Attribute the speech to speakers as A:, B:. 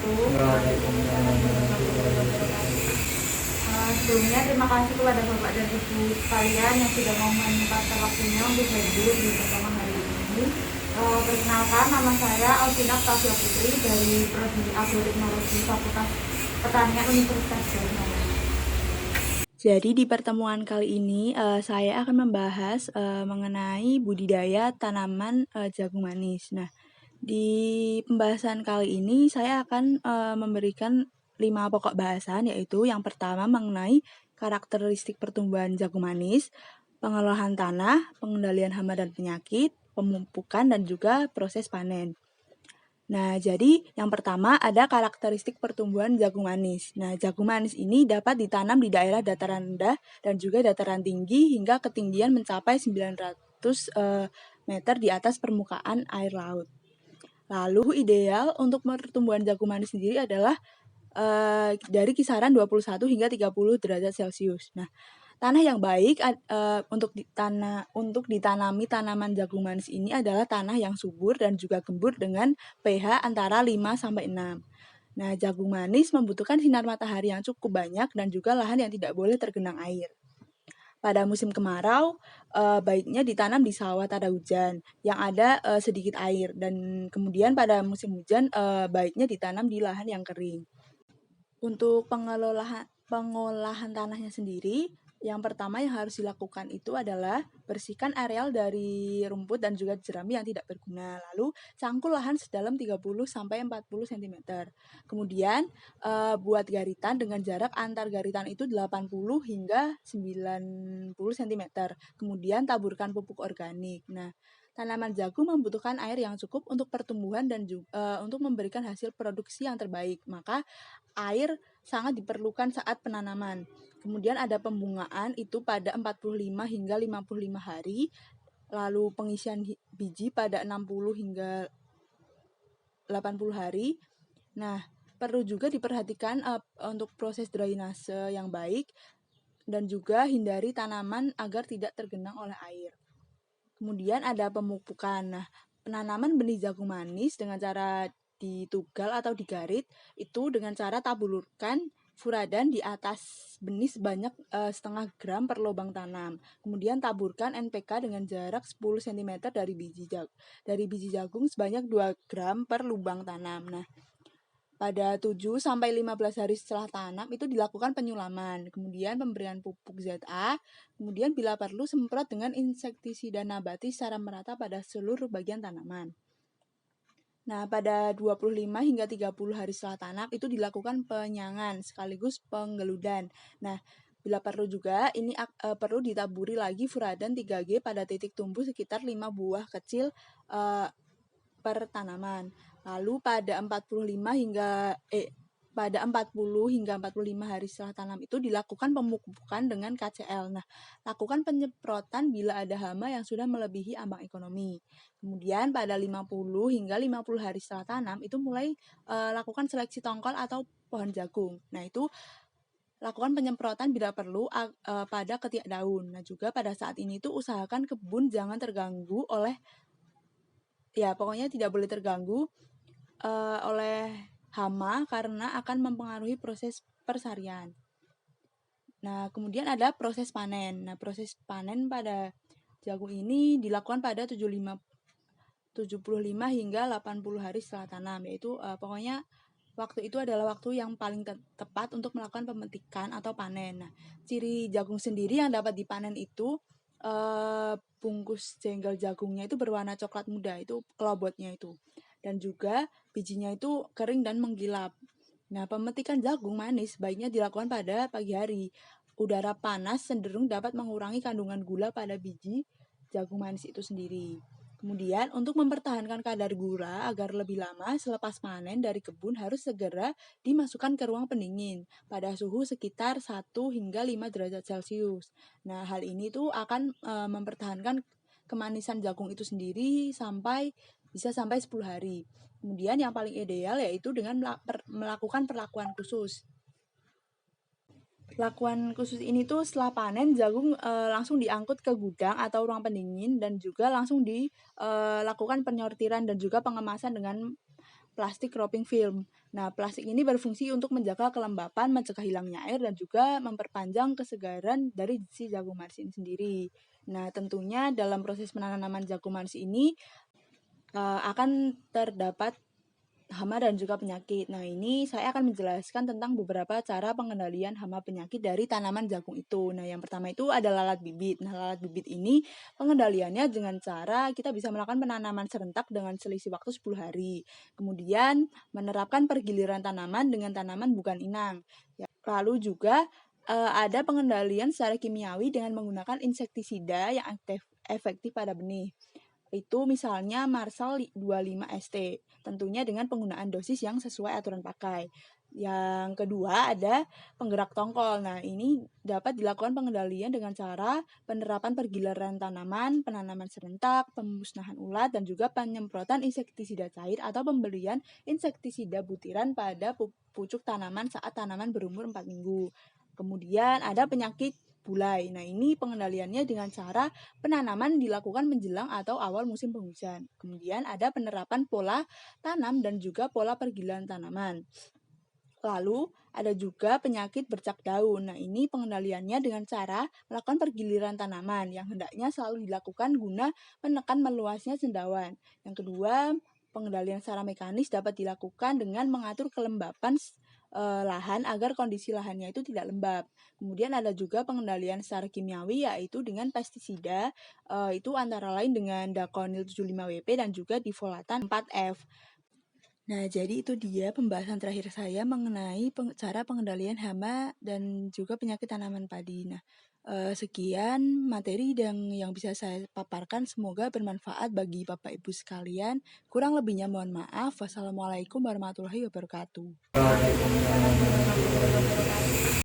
A: Waalaikumsalam warahmatullahi wabarakatuh. Sebelumnya terima kasih kepada Bapak dan Ibu sekalian yang sudah mau menyempatkan waktunya untuk hadir di pertemuan hari ini. Perkenalkan, nama saya Alvina Tasya Putri dari Prodi Agroteknologi Fakultas Pertanian Universitas Jaya.
B: Jadi di pertemuan kali ini saya akan membahas mengenai budidaya tanaman jagung manis. Nah, di pembahasan kali ini saya akan memberikan 5 pokok bahasan, yaitu yang pertama mengenai karakteristik pertumbuhan jagung manis, pengolahan tanah, pengendalian hama dan penyakit, pemupukan, dan juga proses panen. Nah, jadi yang pertama ada karakteristik pertumbuhan jagung manis. Nah, jagung manis ini dapat ditanam di daerah dataran rendah dan juga dataran tinggi hingga ketinggian mencapai 900 meter di atas permukaan air laut. Lalu ideal untuk pertumbuhan jagung manis sendiri adalah dari kisaran 21 hingga 30 derajat Celcius. Nah, tanah yang baik untuk ditanami tanaman jagung manis ini adalah tanah yang subur dan juga gembur dengan pH antara 5 sampai 6. Nah, jagung manis membutuhkan sinar matahari yang cukup banyak dan juga lahan yang tidak boleh tergenang air. Pada musim kemarau, baiknya ditanam di sawah tak ada hujan yang ada sedikit air, dan kemudian pada musim hujan baiknya ditanam di lahan yang kering. Untuk pengolahan tanahnya sendiri, yang pertama yang harus dilakukan itu adalah bersihkan areal dari rumput dan juga jerami yang tidak berguna. Lalu cangkul lahan sedalam 30 sampai 40 cm. Kemudian buat garitan dengan jarak antar garitan itu 80 hingga 90 cm. Kemudian taburkan pupuk organik. Nah, tanaman jagung membutuhkan air yang cukup untuk pertumbuhan dan juga untuk memberikan hasil produksi yang terbaik. Maka air sangat diperlukan saat penanaman. Kemudian ada pembungaan itu pada 45 hingga 55 hari, lalu pengisian biji pada 60 hingga 80 hari. Nah, perlu juga diperhatikan untuk proses drainase yang baik dan juga hindari tanaman agar tidak tergenang oleh air. Kemudian ada pemupukan. Nah, penanaman benih jagung manis dengan cara ditugal atau digarit itu dengan cara taburkan furadan di atas benih sebanyak setengah gram per lubang tanam. Kemudian taburkan NPK dengan jarak 10 cm dari biji jagung sebanyak 2 gram per lubang tanam. Nah, pada 7 sampai 15 hari setelah tanam itu dilakukan penyulaman, kemudian pemberian pupuk ZA, kemudian bila perlu semprot dengan insektisida nabati secara merata pada seluruh bagian tanaman. Nah, pada 25 hingga 30 hari setelah tanam itu dilakukan penyangan sekaligus penggeludan. Nah, bila perlu juga ini perlu ditaburi lagi furadan 3G pada titik tumbuh sekitar 5 buah kecil per tanaman. Lalu pada 40 hingga 45 hari setelah tanam itu dilakukan pemupukan dengan KCL. Nah, lakukan penyemprotan bila ada hama yang sudah melebihi ambang ekonomi. Kemudian pada 50 hingga 50 hari setelah tanam itu mulai lakukan seleksi tongkol atau pohon jagung. Nah, itu lakukan penyemprotan bila perlu pada ketiak daun. Nah, juga pada saat ini tuh usahakan kebun jangan terganggu oleh pokoknya tidak boleh terganggu oleh hama karena akan mempengaruhi proses persarian. Nah, kemudian ada proses panen. Nah, proses panen pada jagung ini dilakukan pada 75 hingga 80 hari setelah tanam, yaitu pokoknya waktu itu adalah waktu yang paling tepat untuk melakukan pemetikan atau panen. Nah, ciri jagung sendiri yang dapat dipanen itu bungkus jenggal jagungnya itu berwarna coklat muda, itu kelobotnya itu. Dan juga bijinya itu kering dan menggilap. Nah, pemetikan jagung manis baiknya dilakukan pada pagi hari. Udara panas cenderung dapat mengurangi kandungan gula pada biji jagung manis itu sendiri. Kemudian, untuk mempertahankan kadar gula agar lebih lama selepas panen dari kebun harus segera dimasukkan ke ruang pendingin pada suhu sekitar 1 hingga 5 derajat Celcius. Nah, hal ini tuh akan mempertahankan kemanisan jagung itu sendiri bisa sampai 10 hari. Kemudian yang paling ideal yaitu dengan melakukan perlakuan khusus. Perlakuan khusus ini tuh setelah panen jagung langsung diangkut ke gudang atau ruang pendingin dan juga langsung dilakukan penyortiran dan juga pengemasan dengan plastik cropping film. Nah, plastik ini berfungsi untuk menjaga kelembapan, mencegah hilangnya air, dan juga memperpanjang kesegaran dari si jagung manis ini sendiri. Nah, tentunya dalam proses penanaman jagung manis ini akan terdapat hama dan juga penyakit. Nah, ini saya akan menjelaskan tentang beberapa cara pengendalian hama penyakit dari tanaman jagung itu. Nah, yang pertama itu ada lalat bibit. Nah, lalat bibit ini pengendaliannya dengan cara kita bisa melakukan penanaman serentak dengan selisih waktu 10 hari. Kemudian, menerapkan pergiliran tanaman dengan tanaman bukan inang. Ya, lalu juga ada pengendalian secara kimiawi dengan menggunakan insektisida yang efektif pada benih. Itu misalnya Marsal 25 ST, tentunya dengan penggunaan dosis yang sesuai aturan pakai. Yang kedua ada penggerak tongkol. Nah, ini dapat dilakukan pengendalian dengan cara penerapan pergiliran tanaman, penanaman serentak, pemusnahan ulat, dan juga penyemprotan insektisida cair atau pemberian insektisida butiran pada pucuk tanaman saat tanaman berumur 4 minggu. Kemudian ada penyakit bulai. Nah, ini pengendaliannya dengan cara penanaman dilakukan menjelang atau awal musim penghujan. Kemudian ada penerapan pola tanam dan juga pola pergiliran tanaman. Lalu ada juga penyakit bercak daun. Nah, ini pengendaliannya dengan cara melakukan pergiliran tanaman yang hendaknya selalu dilakukan guna menekan meluasnya cendawan. Yang kedua, pengendalian secara mekanis dapat dilakukan dengan mengatur kelembapan lahan agar kondisi lahannya itu tidak lembab. Kemudian ada juga pengendalian secara kimiawi yaitu dengan pestisida, itu antara lain dengan Daconil 75 WP dan juga difolatan 4F. Nah, jadi itu dia pembahasan terakhir saya mengenai cara pengendalian hama dan juga penyakit tanaman padi. Nah, sekian materi yang bisa saya paparkan, semoga bermanfaat bagi Bapak Ibu sekalian. Kurang lebihnya mohon maaf. Wassalamualaikum warahmatullahi wabarakatuh.
A: Waalaikumsalam warahmatullahi wabarakatuh.